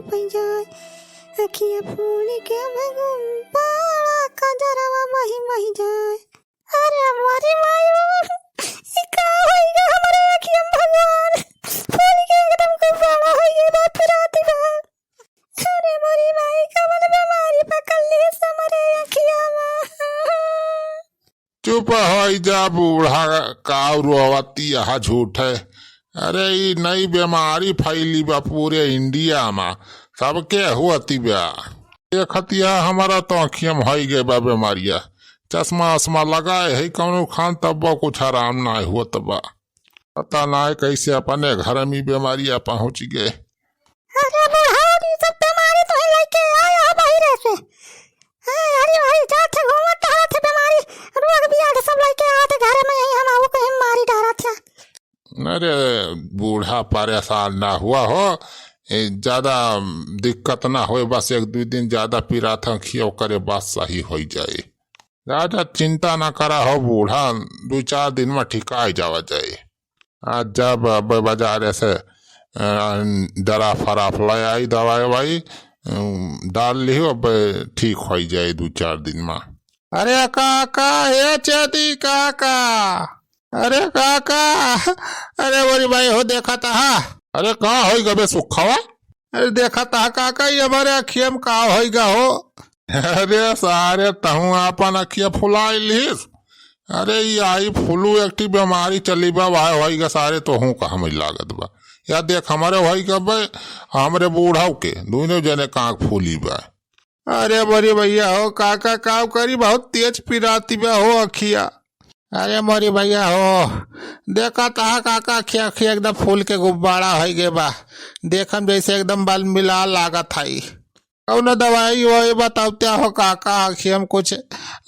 पै जाए अखिया फूल के भगुम पाड़ा कजरवा मही मही जाए। अरे हमारी मायू ई का होइगा हमरे अखिया भगवान फूल के एकदम गुब्बारा होइगे बा फिराती बा। अरे मोरी माई कवन बीमारी पकड़ ली हमरे अखिया में। चुप हो जा बूढ़ा का रोवती यहा झूठ है। अरे ये नई बीमारी फैली बा पूरे इंडिया में सबके हुआती बा। देखतिया हमारा तो अखिया में हो गए बा बीमारिया चश्मा वश्मा लगाए है कौनो खान तब कुछ आराम ना हुआ बा। पता ना कैसे अपने घर में बीमारियां पहुंच गए। अरे बुढ़ारी सब बीमारी तो लेके आया बाहर से। अरे भाई जात घूमत हाथ बीमारी रोग बियाह सब लेके आते घर में यही हम को मारी डारा था। अरे बूढ़ा परेशान ना हुआ हो ज्यादा दिक्कत ना हो बस एक दो दिन ज्यादा पीरा था खियो करे बात सही हो जाए। ज्यादा चिंता ना करा हो बूढ़ा 2-4 दिन में ठिका जावा जाए। आज जब बाजार से डरा फराफ ले आई दवाई वाई डाल ली अब ठीक हो जाए 2-4 दिन में। अरे काका हे चेती काका अरे काका अरे बोरी भाई हो देखा था। अरे कहाँ होगा बे सुखावा। अरे देखा था काका ये हमारे अखिया में कहा होगा हो। अरे सारे तहु अपन अखिया फुला लीस। अरे ये आई फुलू एक बीमारी चली बा वाह होगा सारे तो हूँ कहा में लागत बा। या देख हमारे भाई का भाई हमारे बूढ़ाओ के दोनों जने कांक फूली बा। अरे बड़ी भैया हो काका काव करी बहुत तेज पिराती बा हो अखिया। अरे मोरी भैया हो देखा था काका अखिया अखिया एकदम फूल के गुब्बारा हो गए बा। देखम जैसे एकदम बल मिला लागत है। कौन दवाई वही बताओ क्या हो काका अखिया में कुछ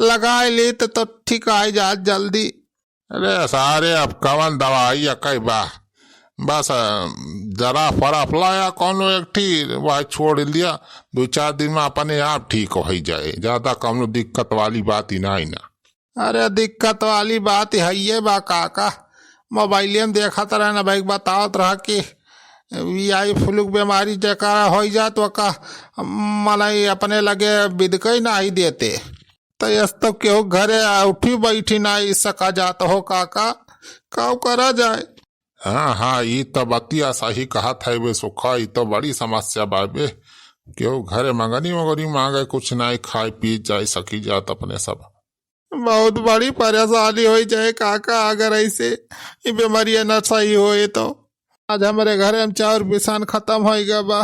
लगा ली तो ठीक आ जा जल्दी। अरे सारे अब कवन दवाई कई बा बस जरा फराफ लाया कौनो एक ठीक वह छोड़ लिया 2-4 दिन में अपने आप ठीक हो जाए। ज्यादा कौनो दिक्कत वाली बात ही ना। अरे दिक्कत वाली बात है ये बा काका मोबाइल में देखा रहा ना भाई बतावत रहा कि आई फ्लू बीमारी जरा हो जा तो का मलाई अपने लगे बिदकई ना ही देते तो यस तो क्यों घरे उठी बैठी ना सका जाता हो काका काव करा जाए। हाँ ये तो बतिया सही कहा था वे सुखा ये तो बड़ी समस्या बाबे क्यों घरे मंगनी मांगे कुछ ना खाए पी जाए सकी जात अपने सब बहुत बड़ी परेशानी हो जाए काका अगर ऐसे ये बीमारियां न सही होए तो। आज हमारे घर में चार बिसान खत्म हो गया बा।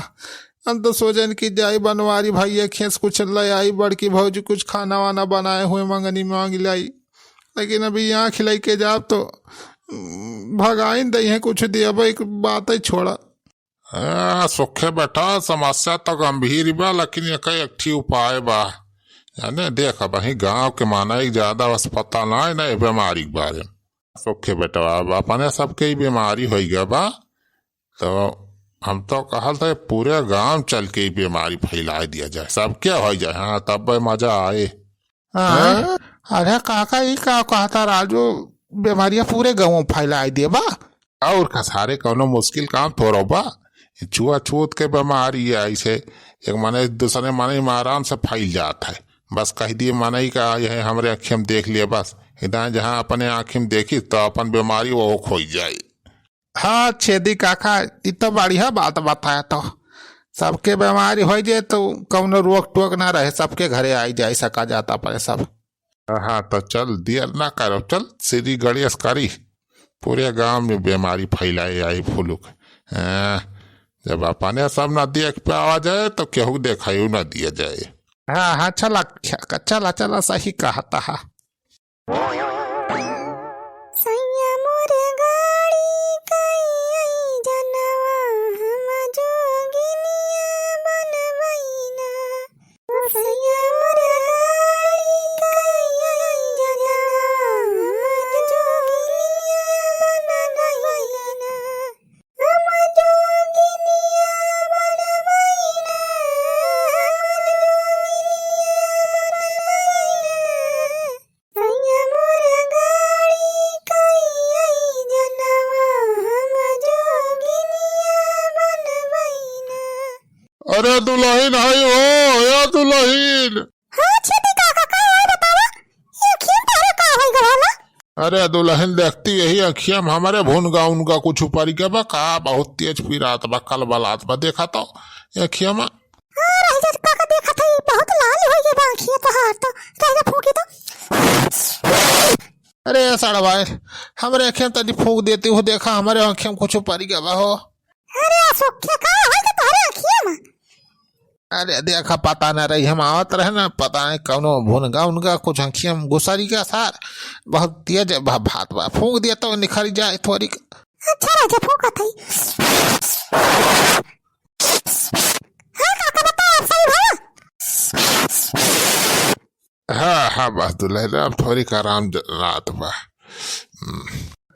हम तो सोचन की जाई बनवारी भाई खेस कुछ ले आई बड़की भौजी कुछ खाना वाना बनाए हुए मंगनी मांग लाई लेकिन अभी यहाँ खिलाई के जाब तो भगाइन दही है कुछ दिया भाई बात ही छोड़ा। सुखे बेटा समस्या तो गंभीर बा लेकिन एक ठीक उपाय बा यानी देख वही गांव के माना ही ज्यादा बस पता ना है ना बीमारी के बारे में। सुखे बेटा अब अपने सबके ही बीमारी हो गया बा तो हम तो कहल था पूरे गांव चल के ही बीमारी फैला दिया जाए सबके हो जाए। हाँ तब मजा आए। अरे काका ये का कहता राजू बीमारियां पूरे गाँव में फैला दिए बा और खसारे कौनो मुश्किल काम थोड़ा बा। छुआछूत के बीमारी है ऐसे एक माने दूसरे माने में आराम से फैल जाता है। बस कह दिए माने ही का यह हमारे आँखें में देख लिए बस इतना जहाँ अपने आँखें में देखी तो अपन बीमारी वो खो जाए। हाँ छेदी काका ये तो बढ़िया बात बताया तो सबके बीमारी हो जाए तो कौनो रोक टोक ना रहे सबके घरे आई जाए सका जाता पर सब। हाँ तो चल देर ना करो चल सीधी गणेश करी पूरे गांव में बीमारी फैलाई आई फुलुक। जब अपने सब ना देख पावा जाए तो केहू देखायु ना दिया जाए। हाँ चला चला चला सही कहा था। अरे दुल्हन है हो या दुल्हन। हाँ छेदी काका का है बतावा, ये अखियां तारे का होई गवाला। अरे दुल्हन देखती यही अखिया में हमारे भूनगा उनका कुछ ऊपर के बा का बहुत तेज पीरात बा कल बलात बा देखा तो अखिया में। हाँ राजा काका देखा था ये बहुत लाल हो गई बा अखियां तो हार तो राजा फूकी तो। अरे सड़वा हमारे अखियां तनी फूक देती हो देखा हमारे अखियां में कुछ ऊपर के बा हो। अरे अशोक क्या का होई के तारे अखियां में। अरे देखा पता न रही हम आवत रहे ना पता नहीं कौनो भूनगा उनका कुछ अखियां में गुसारी का सार बहुत तेज भात बा फूक दिया तो निखर जाए थोड़ी। अच्छा राजा फूका थई। हाँ काका बता सही भला। हाँ बस दुल्हन अब थोड़ी का आराम रात बा।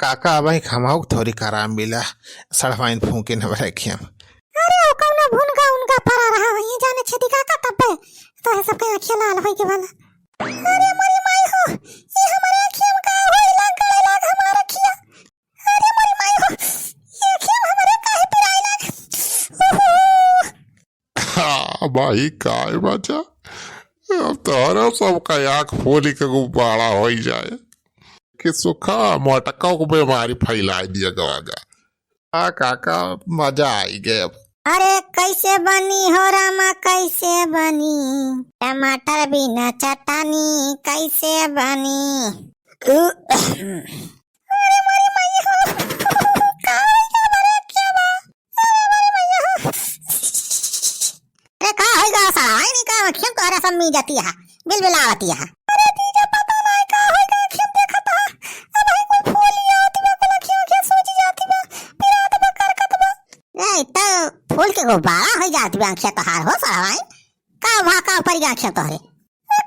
काका अब खमाऊ थोड़ी का आराम मिला सड़वाइन फूके न अखियां में। अरे ओ कौनो भूनगा उनका परा रहा है ये जाने छेदी काका तब तो है सबके अखियां लाल होई के वाला। अरे मरी माई हो ये हमारे अखियां में का होई लाग गले लाग हमार अखियां। अरे मरी माई हो ये अखियां हमारे काहे पिराई लाग। हाँ भाई काय बचा अब तोहरा सबका आँख फोली के गुब्बारा हो जाए कि सुखा मोटका को बीमारी फैला दिया गवागा। हाँ काका मजा आई गया। अरे कैसे बनी हो रामा कैसे बनी टमाटर बिना चटानी कैसे बनी। अरे मरी माई हो काय का बरे क्या बा। अरे मरी माई हो अरे का होइगा साला आई नहीं का अखियां तोहरा सब मी जाती है बिलबिलावती है। अरे दीजा पता नहीं का होइगा अखियां देखता अब भाई कोई फोली आती बा कोई अखियां सूजी जाती बा पिरात बा करकत बा। ए तो फूल के गुब्बारा हो जाती बा अखियां तोहार हो साला भाई का वहां का ऊपर अखियां तोहरे।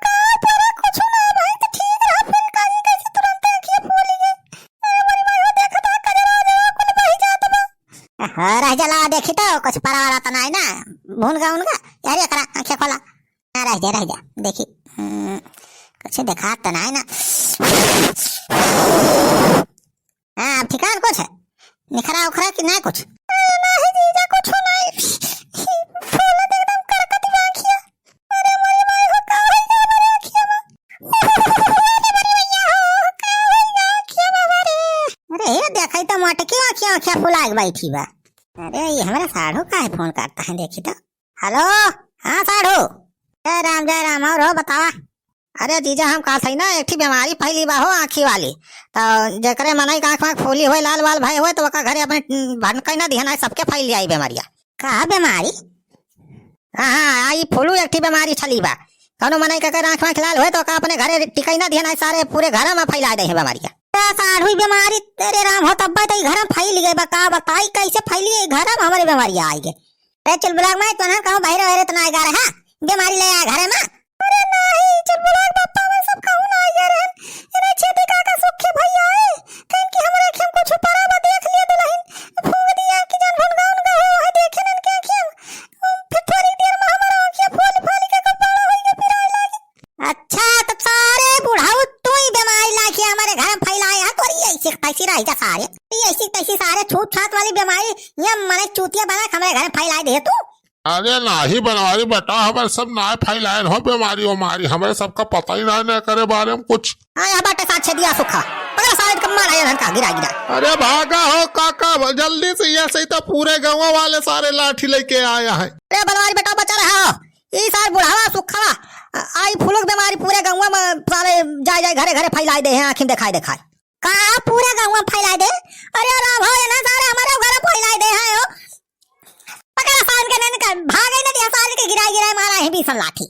का पर कुछ ना भाई तो ठीक रहा फिर काजी कैसे तुरंत अखियां फूली गई। अरे मरी माई हो देखता कजरा जरा कुल बही जात बा। हां रह जला देखी तो कुछ परवारा तो नहीं ना भूनगा उनका यार ये करा आंखें खोला रह जा देखी कुछ देखा तो नहीं ना। हाँ अब ठिकान कुछ है निखरा उखरा कि नहीं कुछ नहीं जीजा कुछ नहीं फूल एकदम करकती आंखियां। अरे मरी माई हो का होइगा मेरे आंखियां में। अरे मरी मैया हो का होइगा आंखियां में हमारे। अरे ये देखई तो मटकी आंखियां फुला के बैठी बा। अरे ये हमारा साढ़ू का है फोन करता है देखी तो। हेलो हाँ साढ़ू जय राम और हो बतावा। अरे जीजा हम कहा थी ना एक बीमारी फैली बा हो आँखी वाली तो जकरे मनई आँख में फूली हो लाल वाल भाई हो तो घरे अपने भनकई ना दिहना सबके फैल आई बीमारिया। कहा बीमारी। हाँ आई फूलू एक बीमारी छली बा कौनो मनई के आँख में लाल हो तो अपने घरे टिकई ना दिहना सारे पूरे घर में फैला दे बीमारिया। साढ़ू बीमारी तेरे राम हो तब तो घर में फैल गए बा का बताई कैसे फैली घर में हमारी बीमारिया आई गई। चल ब्लॉक में तो ना कहूं बहरे बहरे तो ना आ रहा बीमारी ले आ घर में। अरे नहीं चल ब्लॉक बापा में सब कहूं ना आ रहे अरे छेदी काका सुखे भैया है कहीं कि हमारे अखियां कुछ ऊपर आ देख लिए दुल्हन फूंक दिया कि जान भूनगा उनका हो है देखे न के अखियां फिर थोड़ी देर में हमारा अखियां फूल के कपड़ा हो गया फिर आए लागी। अच्छा तो सारे बुढ़ाऊ तू ही बीमारी लाके हमारे घर में फैलाया तो ऐसे कैसी रह जा सारे ऐसी तैसी सारे छूट छात वाली बीमारी ये मने चूतिया बना हमारे घर में फैला दे तू। अरे नाही बनवारी बेटा हमारे सब ना फैलाए हो बीमारी हमारी हमारे सबका पता ही ना करे बारे में कुछ। हाँ बाटे साथ दिया सुखा पकड़ा सारे कम्मा आया धन का गिरा गिरा। अरे भागा हो काका जल्दी से ये सही तो पूरे गाँव वाले सारे लाठी लेके आया है। अरे बनवारी बेटा बचा रहा हो ये सारे बुढ़ावा सुखा आई फूलों बीमारी पूरे गाँव में सारे जाए घरे घरे फैला दे हैं आँखें दिखाई का पूरे गाँव में फैला दे। अरे राम हो ना सारे हमारे घर फैला दे हैं पकड़ा साल के भागे न दिया साल के गिरा मारा है 20 लाठी।